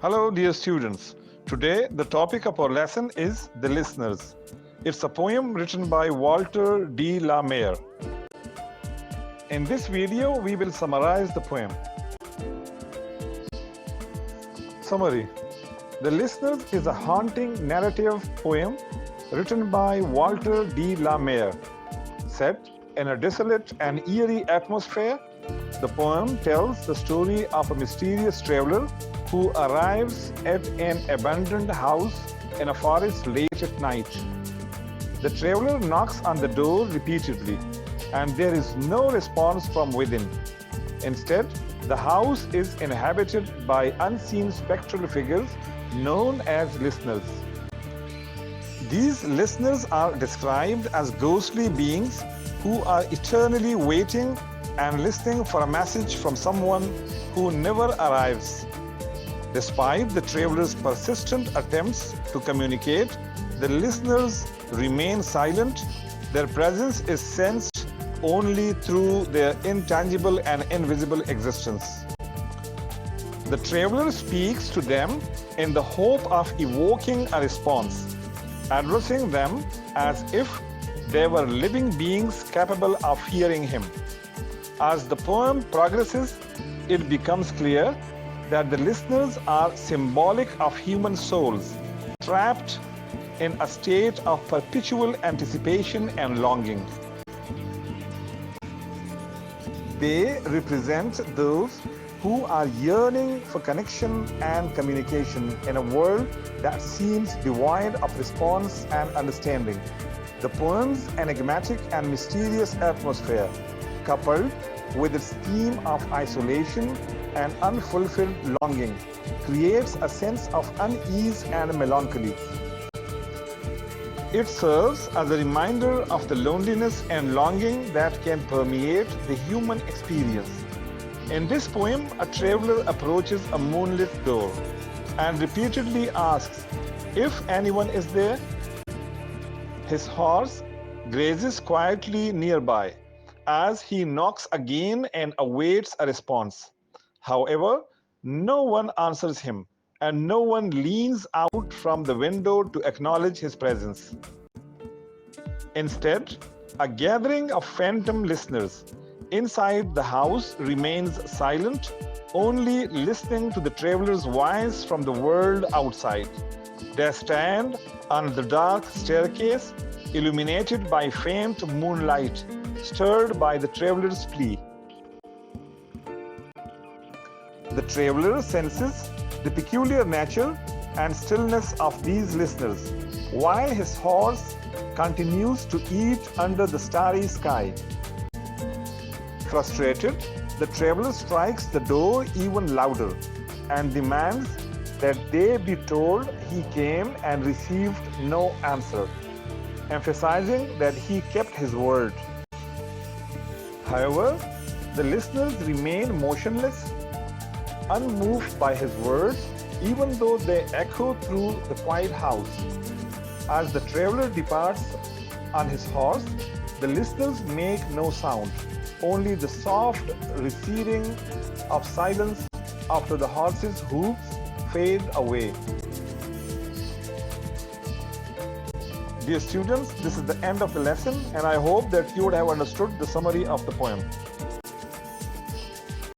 Hello, dear students. Today, the topic of our lesson is The Listeners. It's a poem written by Walter de la Mare. In this video, we will summarize the poem. Summary. The Listeners is a haunting narrative poem written by Walter de la Mare. Set in a desolate and eerie atmosphere, the poem tells the story of a mysterious traveler who arrives at an abandoned house in a forest late at night. The traveler knocks on the door repeatedly, and there is no response from within. Instead, the house is inhabited by unseen spectral figures known as listeners. These listeners are described as ghostly beings who are eternally waiting and listening for a message from someone who never arrives. Despite the traveler's persistent attempts to communicate, the listeners remain silent. Their presence is sensed only through their intangible and invisible existence. The traveler speaks to them in the hope of evoking a response, addressing them as if they were living beings capable of hearing him. As the poem progresses, it becomes clear that the listeners are symbolic of human souls, trapped in a state of perpetual anticipation and longing. They represent those who are yearning for connection and communication in a world that seems devoid of response and understanding. The poem's enigmatic and mysterious atmosphere, coupled with its theme of isolation and unfulfilled longing, creates a sense of unease and melancholy. It serves as a reminder of the loneliness and longing that can permeate the human experience. In this poem, a traveler approaches a moonlit door and repeatedly asks if anyone is there. His horse grazes quietly nearby as he knocks again and awaits a response. However, no one answers him, and no one leans out from the window to acknowledge his presence. Instead, a gathering of phantom listeners inside the house remains silent, only listening to the traveler's voice from the world outside. They stand on the dark staircase, illuminated by faint moonlight, stirred by the traveler's plea. The traveler senses the peculiar nature and stillness of these listeners, while his horse continues to eat under the starry sky. Frustrated, the traveler strikes the door even louder and demands that they be told he came and received no answer, emphasizing that he kept his word. However, the listeners remain motionless, unmoved by his words, even though they echo through the quiet house. As the traveler departs on his horse, the listeners make no sound, only the soft receding of silence after the horse's hooves fade away. Dear students, this is the end of the lesson, and I hope that you would have understood the summary of the poem.